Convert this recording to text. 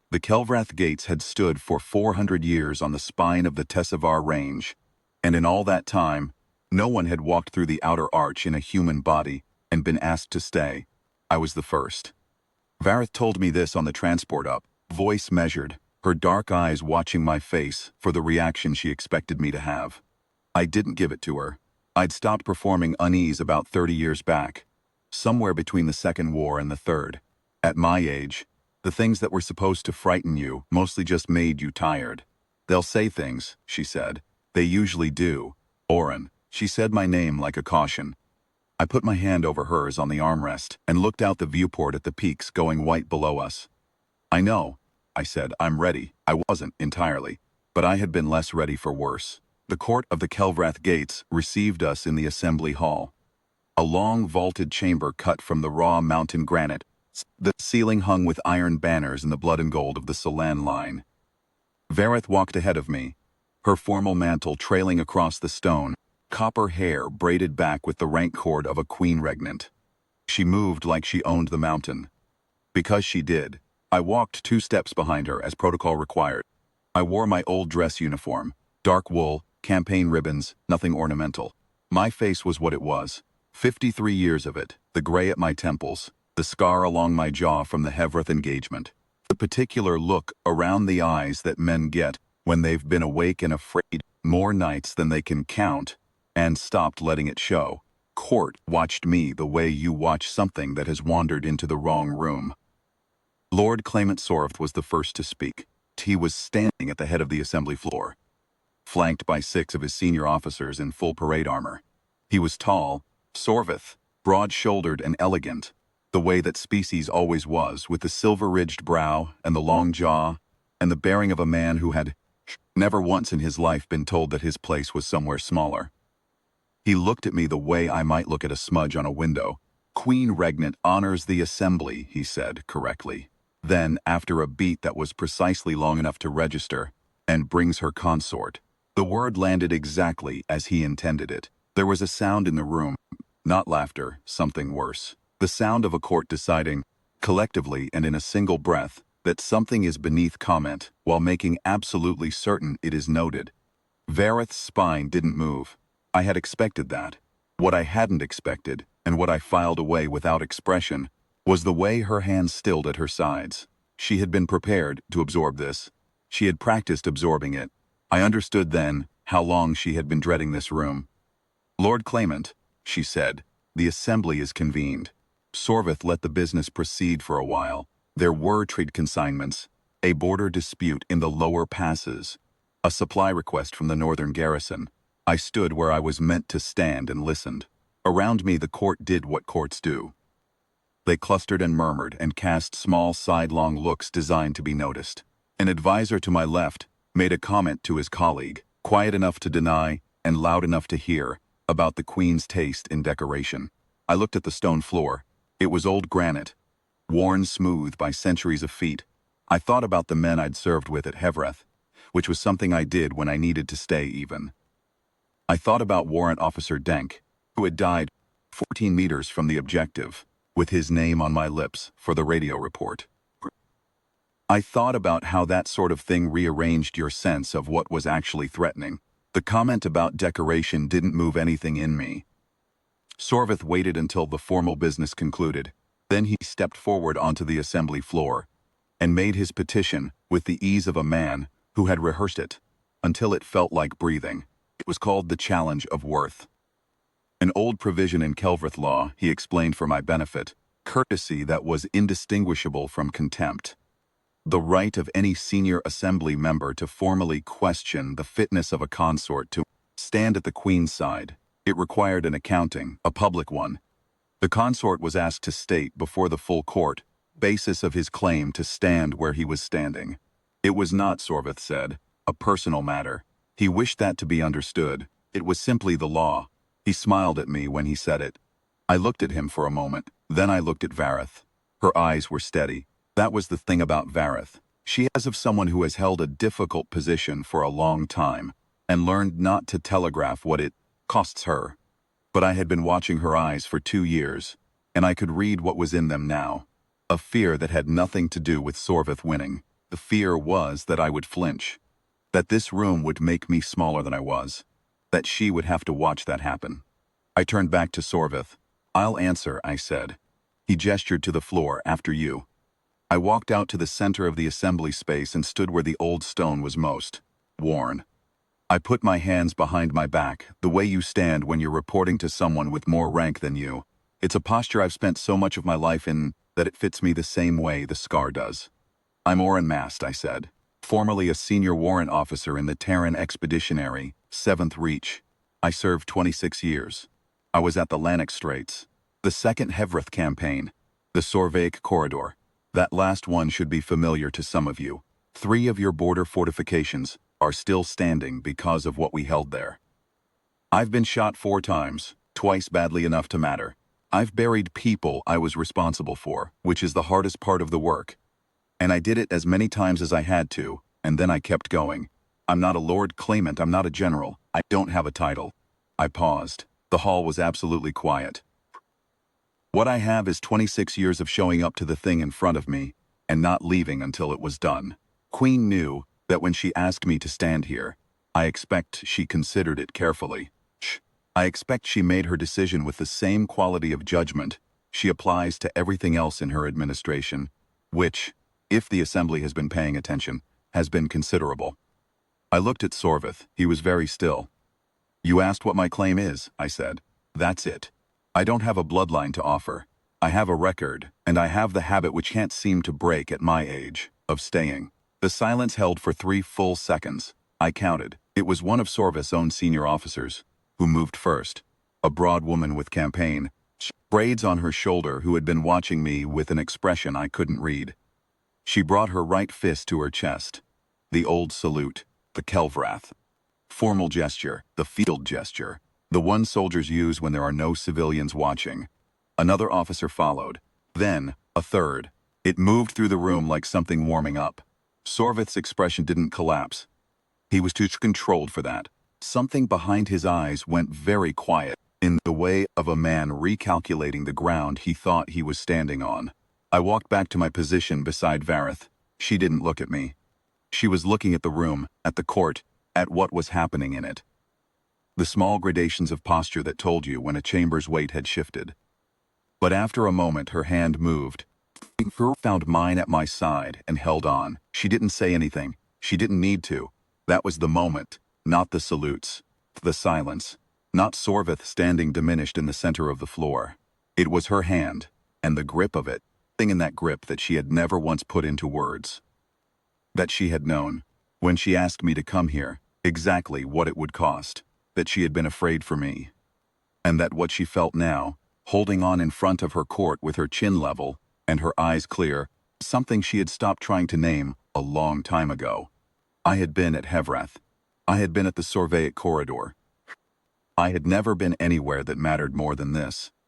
The Kelvrath Gates had stood for 400 years on the spine of the Tessavar Range, and in all that time, no one had walked through the outer arch in a human body and been asked to stay. I was the first. Vareth told me this on the transport up, voice measured, her dark eyes watching my face for the reaction she expected me to have. I didn't give it to her. I'd stopped performing unease about 30 years back, somewhere between the Second War and the Third. At my age, the things that were supposed to frighten you mostly just made you tired. They'll say things, she said. They usually do. Oren, she said my name like a caution. I put my hand over hers on the armrest and looked out the viewport at the peaks going white below us. I know, I said, I'm ready. I wasn't entirely, but I had been less ready for worse. The court of the Kelvrath Gates received us in the assembly hall. A long vaulted chamber cut from the raw mountain granite, the ceiling hung with iron banners in the blood and gold of the Solan line. Vareth walked ahead of me, her formal mantle trailing across the stone, copper hair braided back with the rank cord of a queen regnant. She moved like she owned the mountain. Because she did, I walked 2 steps behind her as protocol required. I wore my old dress uniform, dark wool, campaign ribbons, nothing ornamental. My face was what it was, 53 years of it, the gray at my temples, the scar along my jaw from the Hevrath engagement, the particular look around the eyes that men get when they've been awake and afraid more nights than they can count, and stopped letting it show. Court watched me the way you watch something that has wandered into the wrong room. Lord Claimant Sorvth was the first to speak. He was standing at the head of the assembly floor, flanked by 6 of his senior officers in full parade armor. He was tall, Sorvth, broad-shouldered and elegant, the way that species always was, with the silver-ridged brow and the long jaw, and the bearing of a man who had never once in his life been told that his place was somewhere smaller. He looked at me the way I might look at a smudge on a window. Queen Regnant honors the assembly, he said correctly. Then, after a beat that was precisely long enough to register, and brings her consort. The word landed exactly as he intended it. There was a sound in the room, not laughter, something worse. The sound of a court deciding, collectively and in a single breath, that something is beneath comment, while making absolutely certain it is noted. Vareth's spine didn't move. I had expected that. What I hadn't expected, and what I filed away without expression, was the way her hands stilled at her sides. She had been prepared to absorb this. She had practiced absorbing it. I understood then how long she had been dreading this room. Lord Claimant, she said, the assembly is convened. Sorvth let the business proceed for a while. There were trade consignments, a border dispute in the lower passes, a supply request from the northern garrison. I stood where I was meant to stand and listened. Around me the court did what courts do. They clustered and murmured and cast small sidelong looks designed to be noticed. An advisor to my left made a comment to his colleague, quiet enough to deny and loud enough to hear, about the Queen's taste in decoration. I looked at the stone floor. It was old granite, worn smooth by centuries of feet. I thought about the men I'd served with at Hevrath, which was something I did when I needed to stay even. I thought about Warrant Officer Denk, who had died 14 meters from the objective, with his name on my lips for the radio report. I thought about how that sort of thing rearranged your sense of what was actually threatening. The comment about decoration didn't move anything in me. Sorvth waited until the formal business concluded. Then he stepped forward onto the assembly floor and made his petition with the ease of a man who had rehearsed it until it felt like breathing. It was called the Challenge of Worth. An old provision in Kelvrath law, he explained for my benefit, courtesy that was indistinguishable from contempt. The right of any senior assembly member to formally question the fitness of a consort to stand at the Queen's side. It required an accounting, a public one. The consort was asked to state before the full court, basis of his claim to stand where he was standing. It was not, Sorvth said, a personal matter. He wished that to be understood. It was simply the law. He smiled at me when he said it. I looked at him for a moment. Then I looked at Vareth. Her eyes were steady. That was the thing about Vareth. She has of someone who has held a difficult position for a long time and learned not to telegraph what it costs her. But I had been watching her eyes for 2 years, and I could read what was in them now. A fear that had nothing to do with Sorvth winning. The fear was that I would flinch, that this room would make me smaller than I was, that she would have to watch that happen. I turned back to Sorvith. "I'll answer," I said. He gestured to the floor, "After you." I walked out to the center of the assembly space and stood where the old stone was most worn. I put my hands behind my back, the way you stand when you're reporting to someone with more rank than you. It's a posture I've spent so much of my life in that it fits me the same way the scar does. "I'm Oren Mast," I said, formerly a senior warrant officer in the Terran Expeditionary, 7th Reach. I served 26 years. I was at the Lannick Straits, the second Hevrith campaign, the Sorvaic Corridor. That last one should be familiar to some of you. 3 of your border fortifications are still standing because of what we held there. I've been shot 4 times, twice badly enough to matter. I've buried people I was responsible for, which is the hardest part of the work. And I did it as many times as I had to, and then I kept going. I'm not a Lord Claimant, I'm not a general, I don't have a title. I paused. The hall was absolutely quiet. What I have is 26 years of showing up to the thing in front of me, and not leaving until it was done. Queen knew that when she asked me to stand here, I expect she considered it carefully. I expect she made her decision with the same quality of judgment she applies to everything else in her administration, which, if the Assembly has been paying attention, has been considerable. I looked at Sorvith. He was very still. "You asked what my claim is," I said. "That's it. I don't have a bloodline to offer. I have a record, and I have the habit which can't seem to break at my age, of staying." The silence held for 3 full seconds. I counted. It was one of Sorvith's own senior officers, who moved first. A broad woman with campaign braids on her shoulder who had been watching me with an expression I couldn't read. She brought her right fist to her chest. The old salute, the Kelvrath. Formal gesture, the field gesture, the one soldiers use when there are no civilians watching. Another officer followed. Then, a third. It moved through the room like something warming up. Sorvith's expression didn't collapse. He was too controlled for that. Something behind his eyes went very quiet, in the way of a man recalculating the ground he thought he was standing on. I walked back to my position beside Vareth. She didn't look at me. She was looking at the room, at the court, at what was happening in it. The small gradations of posture that told you when a chamber's weight had shifted. But after a moment her hand moved. Her found mine at my side and held on. She didn't say anything. She didn't need to. That was the moment, not the salutes, the silence, not Sorvith standing diminished in the center of the floor. It was her hand, and the grip of it, thing in that grip that she had never once put into words. That she had known, when she asked me to come here, exactly what it would cost, that she had been afraid for me. And that what she felt now, holding on in front of her court with her chin level and her eyes clear, something she had stopped trying to name a long time ago. I had been at Hevrith. I had been at the Sorvaic Corridor. I had never been anywhere that mattered more than this.